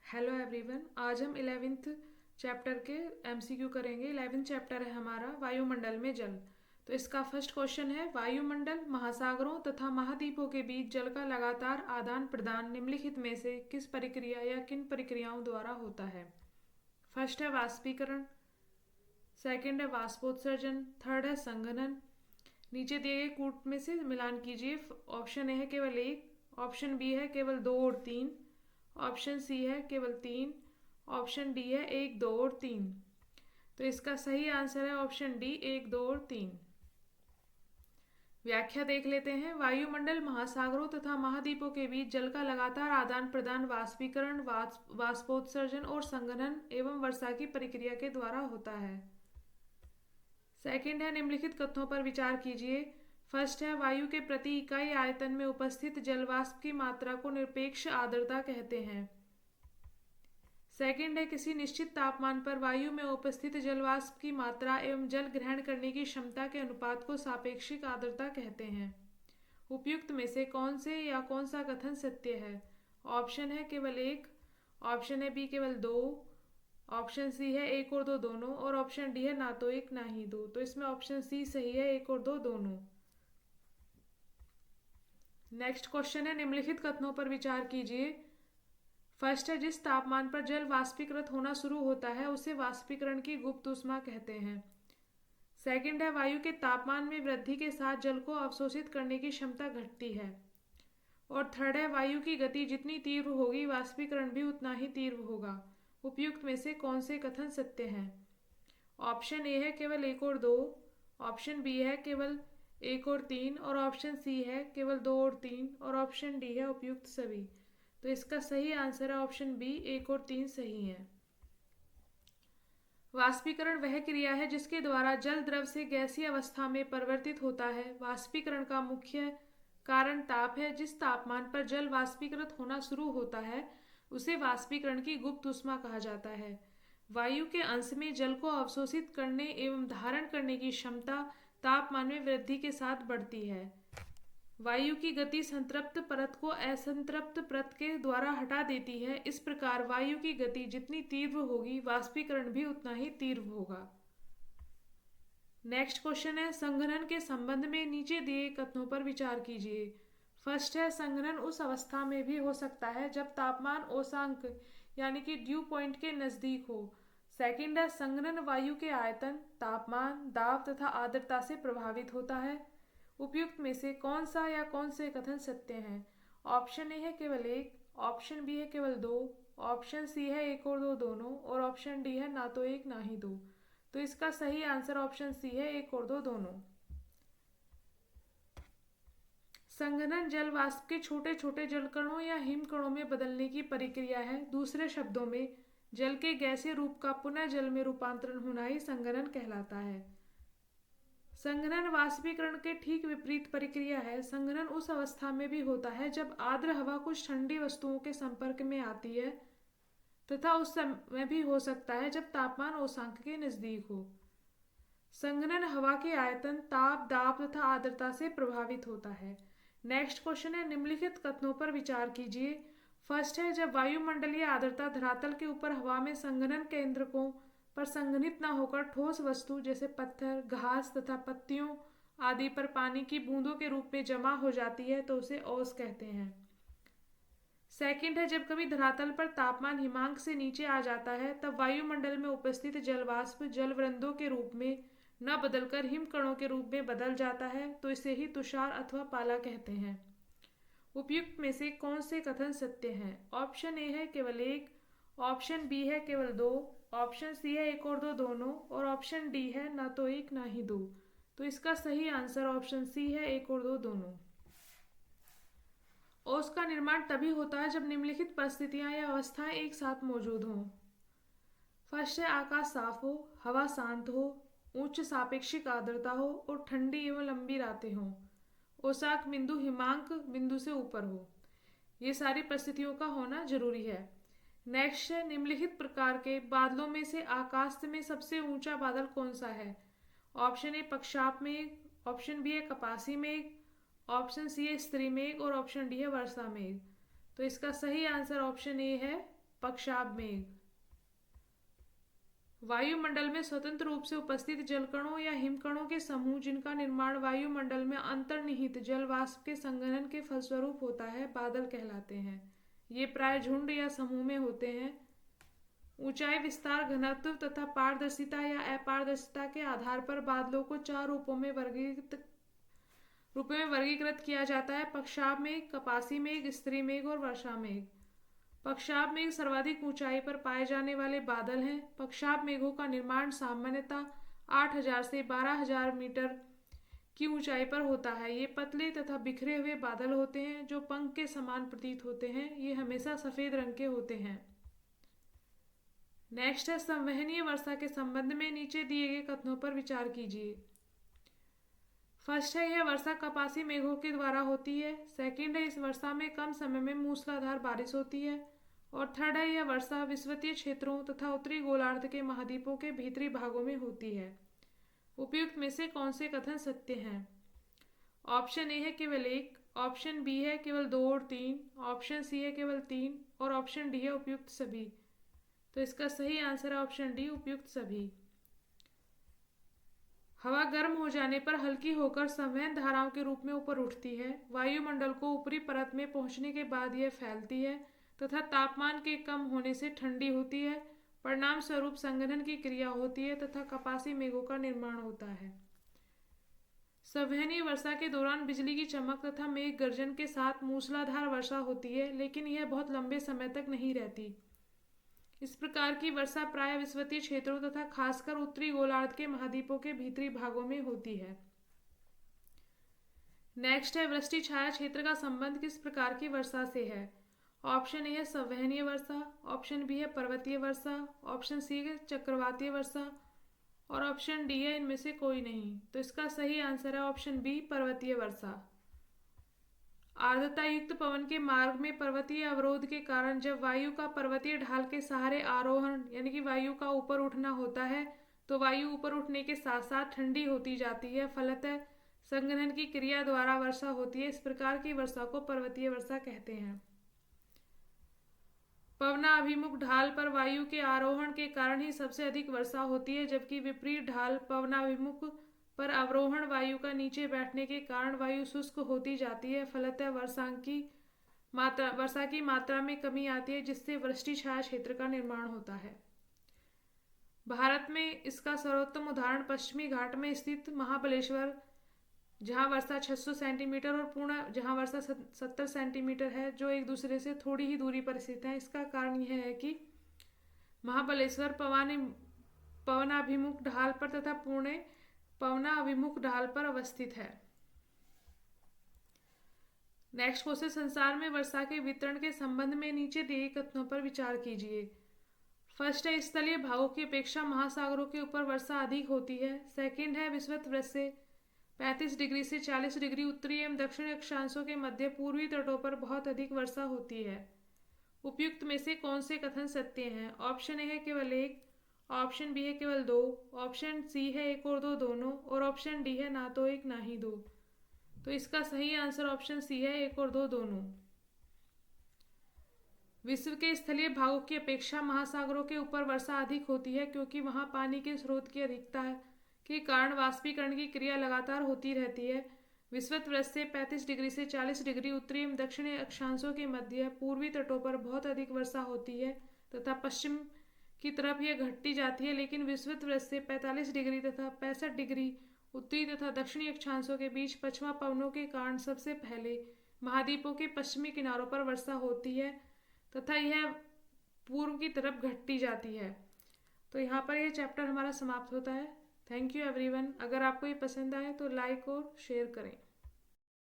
Hello everyone. आज हम 11th chapter के एमसीक्यू करेंगे। 11th चैप्टर है हमारा वायुमंडल में जल। तो इसका फर्स्ट क्वेश्चन है, वायुमंडल महासागरों तथा महाद्वीपों के बीच जल का लगातार आदान प्रदान निम्नलिखित में से किस प्रक्रिया या किन प्रक्रियाओं द्वारा होता है। फर्स्ट है वाष्पीकरण, सेकंड है वाष्पोत्सर्जन, थर्ड है संघनन। नीचे दिए गए कूट में से मिलान कीजिए। ऑप्शन ए है केवल एक, ऑप्शन बी है केवल दो और तीन, ऑप्शन सी है केवल तीन, ऑप्शन डी है एक, दो और तीन। तो इसका सही आंसर है ऑप्शन डी, एक, दो और तीन। व्याख्या देख लेते हैं। वायुमंडल महासागरों तथा महाद्वीपों के बीच जल का लगातार आदान प्रदान वाष्पीकरण, वाष्पोत्सर्जन और संघनन एवं वर्षा की प्रक्रिया के द्वारा होता है। सेकंड है, निम्नलिखित कथनों पर विचार कीजिए। फर्स्ट है, वायु के प्रति इकाई आयतन में उपस्थित जलवाष्प की मात्रा को निरपेक्ष आर्द्रता कहते हैं। सेकंड है, किसी निश्चित तापमान पर वायु में उपस्थित जलवाष्प की मात्रा एवं जल ग्रहण करने की क्षमता के अनुपात को सापेक्षिक आर्द्रता कहते हैं। उपयुक्त में से कौन से या कौन सा कथन सत्य है। ऑप्शन है केवल एक, ऑप्शन है बी केवल दो, ऑप्शन सी है एक और दो दोनों, और ऑप्शन डी है ना तो एक ना ही दो। तो इसमें ऑप्शन सी सही है, एक और दो दोनों। नेक्स्ट क्वेश्चन है, निम्नलिखित कथनों पर विचार कीजिए। फर्स्ट है, जिस तापमान पर जल वाष्पीकृत होना शुरू होता है उसे वाष्पीकरण की गुप्त ऊष्मा कहते हैं। सेकंड है, वायु के तापमान में वृद्धि के साथ जल को अवशोषित करने की क्षमता घटती है। और थर्ड है, वायु की गति जितनी तीव्र होगी वाष्पीकरण भी उतना ही तीव्र होगा। उपयुक्त में से कौन से कथन सत्य हैं। ऑप्शन ए है केवल एक और दो, ऑप्शन बी है केवल एक और तीन, और ऑप्शन सी है केवल दो और तीन, और ऑप्शन डी है उपयुक्त सभी। तो इसका सही आंसर है ऑप्शन बी, एक और तीन सही है। वाष्पीकरण वह क्रिया है जिसके द्वारा जल द्रव से गैसीय अवस्था में परिवर्तित होता है। वाष्पीकरण का मुख्य कारण ताप है। जिस तापमान पर जल वाष्पीकृत होना शुरू होता है उसे वाष्पीकरण की गुप्त ऊष्मा कहा जाता है। वायु के अंश में जल को अवशोषित करने एवं धारण करने की क्षमता तापमान में वृद्धि के साथ बढ़ती है। वायु की गति संतृप्त परत को असंतृप्त परत के द्वारा हटा देती है। इस प्रकार वायु की गति जितनी तीव्र होगी वाष्पीकरण भी उतना ही तीव्र होगा। नेक्स्ट क्वेश्चन है, संघनन के संबंध में नीचे दिए कथनों पर विचार कीजिए। फर्स्ट है, संघनन उस अवस्था में भी हो सकता है जब तापमान ओसांक यानी कि ड्यू पॉइंट के नजदीक हो। सेकंड है, संघनन वायु के आयतन, तापमान, दाब तथा आर्द्रता से प्रभावित होता है। उपयुक्त में से कौन सा या कौन से कथन सत्य हैं। ऑप्शन ए है केवल एक, ऑप्शन बी है केवल दो, ऑप्शन सी है एक और दो दोनों, और ऑप्शन डी है ना तो एक ना ही दो। तो इसका सही आंसर ऑप्शन सी है, एक और दो दोनों। संघनन जल वाष्प के छोटे छोटे जलकणों या हिमकणों में बदलने की प्रक्रिया है। दूसरे शब्दों में जल के गैसीय रूप का पुनः जल में रूपांतरण होना ही संघनन कहलाता है। संघनन वाष्पीकरण के ठीक विपरीत प्रक्रिया है। संघनन उस अवस्था में भी होता है जब आर्द्र हवा कुछ ठंडी वस्तुओं के संपर्क में आती है, तथा उस समय भी हो सकता है जब तापमान ओसांक के नजदीक हो। संघनन हवा के आयतन, ताप, दाब तथा आर्द्रता से प्रभावित होता है। नेक्स्ट क्वेश्चन है, निम्नलिखित कथनों पर विचार कीजिए। फर्स्ट है, जब वायुमंडलीय आर्द्रता धरातल के ऊपर हवा में संघनन केंद्रकों पर संघनित न होकर ठोस वस्तु जैसे पत्थर, घास तथा पत्तियों आदि पर पानी की बूंदों के रूप में जमा हो जाती है तो उसे ओस कहते हैं। सेकंड है, जब कभी धरातल पर तापमान हिमांक से नीचे आ जाता है तब वायुमंडल में उपस्थित जलवाष्प जलवृंदों के रूप में न बदलकर हिमकणों के रूप में बदल जाता है तो इसे ही तुषार अथवा पाला कहते हैं। उपयुक्त में से कौन से कथन सत्य हैं। ऑप्शन ए है केवल एक, ऑप्शन बी है केवल दो, ऑप्शन सी है एक और दो दोनों, और ऑप्शन डी है ना तो एक ना ही दो। तो इसका सही आंसर ऑप्शन सी है, एक और दो दोनों। ओस का निर्माण तभी होता है जब निम्नलिखित परिस्थितियां या अवस्थाएं एक साथ मौजूद हों। फर्स्ट है, आकाश साफ हो, हवा शांत हो, उच्च सापेक्षिक आर्द्रता हो और ठंडी एवं लंबी रातें हों। ओसाक बिंदु हिमांक बिंदु से ऊपर हो। ये सारी परिस्थितियों का होना जरूरी है। नेक्स्ट है, निम्नलिखित प्रकार के बादलों में से आकाश में सबसे ऊंचा बादल कौन सा है। ऑप्शन ए पक्षाप मेघ, ऑप्शन बी है कपासी मेघ, ऑप्शन सी है स्त्री मेघ, और ऑप्शन डी है वर्षा मेघ। तो इसका सही आंसर ऑप्शन ए है, पक्षाभ मेघ। वायुमंडल में स्वतंत्र रूप से उपस्थित जलकणों या हिमकणों के समूह जिनका निर्माण वायुमंडल में अंतर्निहित जल वाष्प के संघनन के फलस्वरूप होता है, बादल कहलाते हैं। ये प्राय झुंड या समूह में होते हैं। ऊंचाई, विस्तार, घनत्व तथा पारदर्शिता या अपारदर्शिता के आधार पर बादलों को 4 रूपों में वर्गीकृत किया जाता है: पक्षाभ मेघ, कपासी मेघ, स्त्री मेघ और वर्षा मेघ। पक्षाभ मेघ सर्वाधिक ऊंचाई पर पाए जाने वाले बादल हैं। पक्षाभ मेघों का निर्माण सामान्यतः 8,000 से 12,000 मीटर की ऊंचाई पर होता है। ये पतले तथा बिखरे हुए बादल होते हैं जो पंख के समान प्रतीत होते हैं। ये हमेशा सफेद रंग के होते हैं। नेक्स्ट है संवहनीय वर्षा के संबंध में नीचे दिए गए कथनों पर विचार कीजिए। फर्स्ट है, यह वर्षा कपासी मेघों के द्वारा होती है। सेकंड है, इस वर्षा में कम समय में मूसलाधार बारिश होती है। और थर्ड है, यह वर्षा विषुवतीय क्षेत्रों तथा उत्तरी गोलार्ध के महाद्वीपों के भीतरी भागों में होती है। उपयुक्त में से कौन से कथन सत्य हैं? ऑप्शन ए है केवल 1, ऑप्शन बी है केवल 2 और 3, ऑप्शन सी है केवल 3 और ऑप्शन डी है उपयुक्त सभी। तो इसका सही आंसर है ऑप्शन डी, उपयुक्त सभी। हवा गर्म हो जाने पर हल्की होकर संवहन धाराओं के रूप में ऊपर उठती है। वायुमंडल को ऊपरी परत में पहुंचने के बाद यह फैलती है तथा तापमान के कम होने से ठंडी होती है। परिणाम स्वरूप संघनन की क्रिया होती है तथा कपासी मेघों का निर्माण होता है। संवहनीय वर्षा के दौरान बिजली की चमक तथा मेघ गर्जन के साथ मूसलाधार वर्षा होती है, लेकिन यह बहुत लंबे समय तक नहीं रहती। इस प्रकार की वर्षा प्राय विषुवतीय क्षेत्रों तथा खासकर उत्तरी गोलार्ध के महाद्वीपों के भीतरी भागों में होती है। नेक्स्ट है, वृष्टि छाया क्षेत्र का संबंध किस प्रकार की वर्षा से है? ऑप्शन ए है संवहनीय वर्षा, ऑप्शन बी है पर्वतीय वर्षा, ऑप्शन सी है चक्रवातीय वर्षा और ऑप्शन डी है इनमें से कोई नहीं। तो इसका सही आंसर है ऑप्शन बी, पर्वतीय वर्षा। आर्द्रता युक्त पवन के मार्ग में पर्वतीय अवरोध के कारण जब वायु का पर्वतीय ढाल के सहारे आरोहण यानी कि वायु का ऊपर उठना होता है, तो वायु ऊपर उठने के साथ साथ ठंडी होती जाती है। फलतः संघनन की क्रिया द्वारा वर्षा होती है। इस प्रकार की वर्षा को पर्वतीय वर्षा कहते हैं। पवनाभिमुख ढाल पर वायु के आरोहण के कारण ही सबसे अधिक वर्षा होती है, जबकि विपरीत ढाल पवनाभिमुख पर अवरोहण वायु का नीचे बैठने के कारण वायु शुष्क होती जाती है। फलतः वर्षा की मात्रा में कमी आती है, जिससे वृष्टि छाया क्षेत्र का निर्माण होता है। भारत में इसका सर्वोत्तम उदाहरण पश्चिमी घाट में स्थित महाबलेश्वर, जहां वर्षा 600 सेंटीमीटर और पूर्णा जहां वर्षा 70 सेंटीमीटर है, जो एक दूसरे से थोड़ी ही दूरी पर स्थित है। इसका कारण यह है कि महाबलेश्वर पवनाभिमुख ढाल पर तथा पुणे पवनाभिमुख ढाल पर अवस्थित है। नेक्स्ट क्वेश्चन, संसार में वर्षा के वितरण के संबंध में नीचे दिए कथनों पर विचार कीजिए। फर्स्ट है, स्थलीय भागों की अपेक्षा महासागरों के ऊपर वर्षा अधिक होती है। सेकंड है, विषुवत वृत्त से 35 डिग्री से 40 डिग्री उत्तरी एवं दक्षिणी अक्षांशों के मध्य पूर्वी तटों पर बहुत अधिक वर्षा होती है। उपयुक्त में से कौन से कथन सत्य हैं? ऑप्शन ए है केवल 1, ऑप्शन बी है केवल 2, ऑप्शन सी है 1 और 2 दोनों और ऑप्शन डी है ना तो 1 ना ही 2। तो इसका सही आंसर ऑप्शन सी है 1 और 2 दोनों। विश्व के स्थलीय भागों की अपेक्षा महासागरों के ऊपर वर्षा अधिक होती है, क्योंकि वहां पानी के स्रोत की अधिकता के कारण वाष्पीकरण की क्रिया लगातार होती रहती है। विषुवत वृत्त से 35 डिग्री से 40 डिग्री उत्तरी एवं दक्षिणी अक्षांशों के मध्य पूर्वी तटों पर बहुत अधिक वर्षा होती है तथा पश्चिम की तरफ यह घटती जाती है, लेकिन विषुवत वृत्त से 45 डिग्री तथा 65 डिग्री उत्तरी तथा दक्षिणी अक्षांशों के बीच पश्चिमा पवनों के कारण सबसे पहले महाद्वीपों के पश्चिमी किनारों पर वर्षा होती है तथा यह पूर्व की तरफ घटती जाती है। तो यहाँ पर यह चैप्टर हमारा समाप्त होता है। Thank you everyone. अगर आपको ये पसंद आए तो लाइक और शेयर करें।